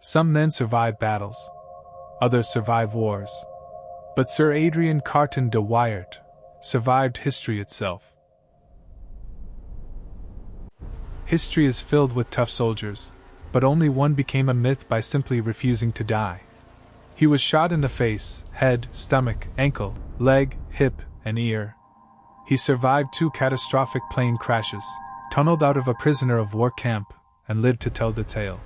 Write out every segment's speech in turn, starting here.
Some men survive battles. Others survive wars. But Sir Adrian Carton de Wiart survived history itself. History is filled with tough soldiers, but only one became a myth by simply refusing to die. He was shot in the face, head, stomach, ankle, leg, hip, and ear. He survived 2 catastrophic plane crashes, tunneled out of a prisoner of war camp, and lived to tell the tale.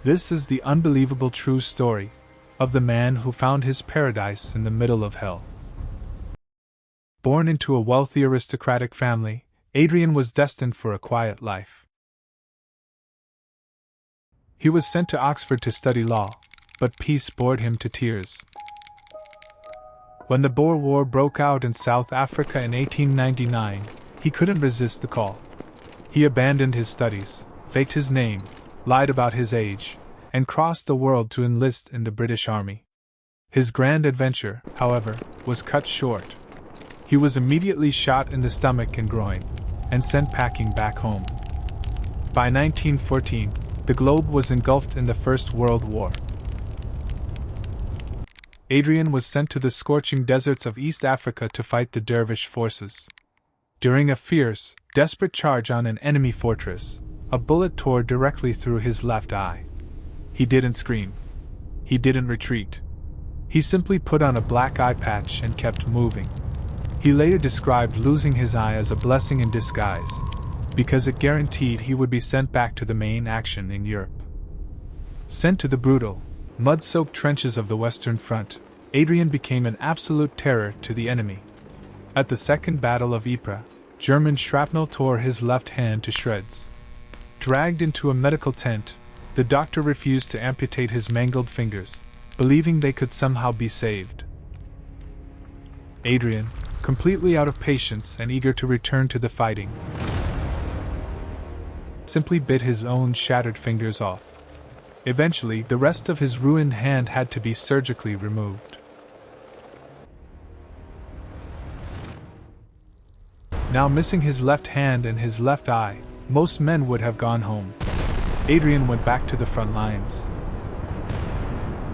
This is the unbelievable true story of the man who found his paradise in the middle of hell. Born into a wealthy aristocratic family, Adrian was destined for a quiet life. He was sent to Oxford to study law, but peace bored him to tears. When the Boer War broke out in South Africa in 1899, he couldn't resist the call. He abandoned his studies, faked his name, lied about his age, and crossed the world to enlist in the British Army. His grand adventure, however, was cut short. He was immediately shot in the stomach and groin, and sent packing back home. By 1914, the globe was engulfed in the First World War. Adrian was sent to the scorching deserts of East Africa to fight the dervish forces. During a fierce, desperate charge on an enemy fortress, a bullet tore directly through his left eye. He didn't scream. He didn't retreat. He simply put on a black eye patch and kept moving. He later described losing his eye as a blessing in disguise, because it guaranteed he would be sent back to the main action in Europe. Sent to the brutal, mud-soaked trenches of the Western Front, Adrian became an absolute terror to the enemy. At the Second Battle of Ypres, German shrapnel tore his left hand to shreds. Dragged into a medical tent, the doctor refused to amputate his mangled fingers, believing they could somehow be saved. Adrian, completely out of patience and eager to return to the fighting, simply bit his own shattered fingers off. Eventually, the rest of his ruined hand had to be surgically removed. Now missing his left hand and his left eye, most men would have gone home. Adrian went back to the front lines.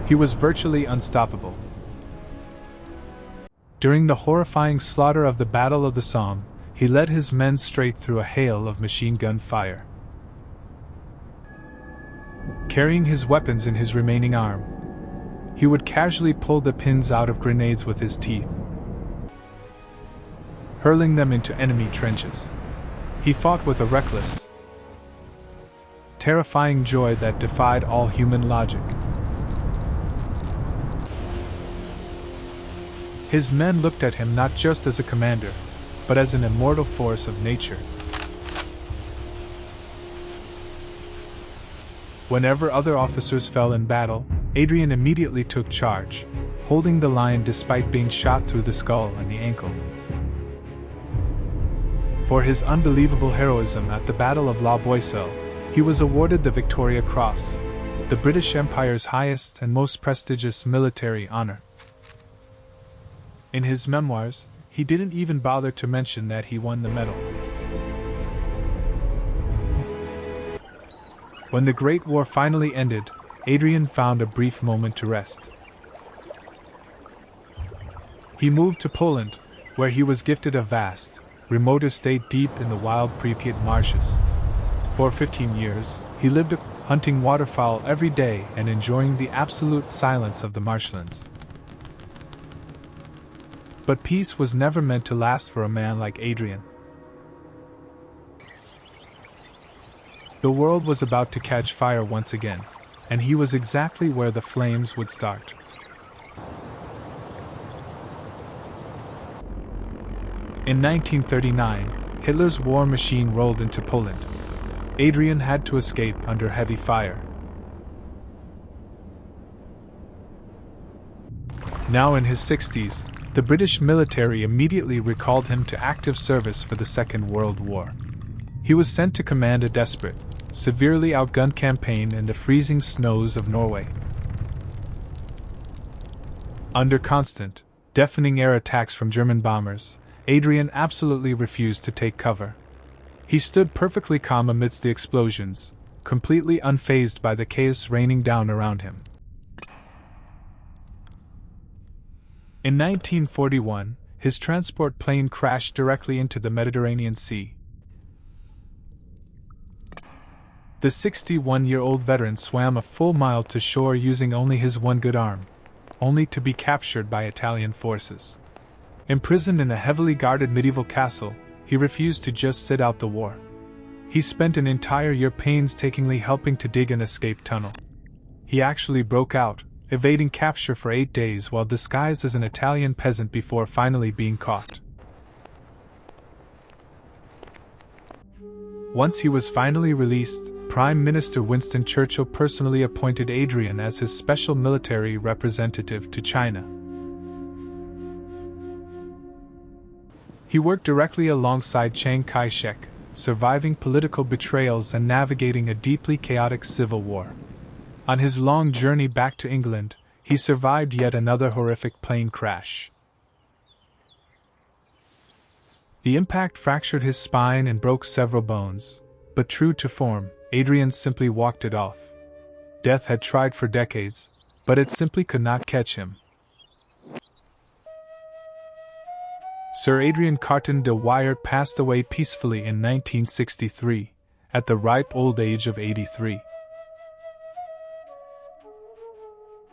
He was virtually unstoppable. During the horrifying slaughter of the Battle of the Somme, he led his men straight through a hail of machine gun fire. Carrying his weapons in his remaining arm, he would casually pull the pins out of grenades with his teeth, hurling them into enemy trenches. He fought with a reckless, terrifying joy that defied all human logic. His men looked at him not just as a commander, but as an immortal force of nature. Whenever other officers fell in battle, Adrian immediately took charge, holding the line despite being shot through the skull and the ankle. For his unbelievable heroism at the Battle of La Boisselle, he was awarded the Victoria Cross, the British Empire's highest and most prestigious military honor. In his memoirs, he didn't even bother to mention that he won the medal. When the Great War finally ended, Adrian found a brief moment to rest. He moved to Poland, where he was gifted a vast, remote estate deep in the wild Pripyat marshes. For 15 years, he lived hunting waterfowl every day and enjoying the absolute silence of the marshlands. But peace was never meant to last for a man like Adrian. The world was about to catch fire once again, and he was exactly where the flames would start. In 1939, Hitler's war machine rolled into Poland. Adrian had to escape under heavy fire. Now in his 60s, the British military immediately recalled him to active service for the Second World War. He was sent to command a desperate, severely outgunned campaign in the freezing snows of Norway. Under constant, deafening air attacks from German bombers, Adrian absolutely refused to take cover. He stood perfectly calm amidst the explosions, completely unfazed by the chaos raining down around him. In 1941, his transport plane crashed directly into the Mediterranean Sea. The 61-year-old veteran swam a full mile to shore using only his one good arm, only to be captured by Italian forces. Imprisoned in a heavily guarded medieval castle, he refused to just sit out the war. He spent an entire year painstakingly helping to dig an escape tunnel. He actually broke out, evading capture for 8 days while disguised as an Italian peasant before finally being caught. Once he was finally released, Prime Minister Winston Churchill personally appointed Adrian as his special military representative to China. He worked directly alongside Chiang Kai-shek, surviving political betrayals and navigating a deeply chaotic civil war. On his long journey back to England, he survived yet another horrific plane crash. The impact fractured his spine and broke several bones, but true to form, Adrian simply walked it off. Death had tried for decades, but it simply could not catch him. Sir Adrian Carton de Wiart passed away peacefully in 1963, at the ripe old age of 83.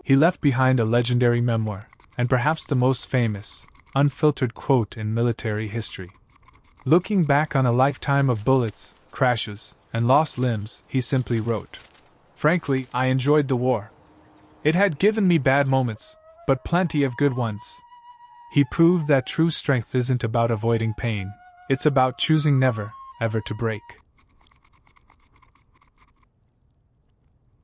He left behind a legendary memoir, and perhaps the most famous, unfiltered quote in military history. Looking back on a lifetime of bullets, crashes, and lost limbs, he simply wrote, "Frankly, I enjoyed the war. It had given me bad moments, but plenty of good ones." He proved that true strength isn't about avoiding pain, it's about choosing never, ever to break.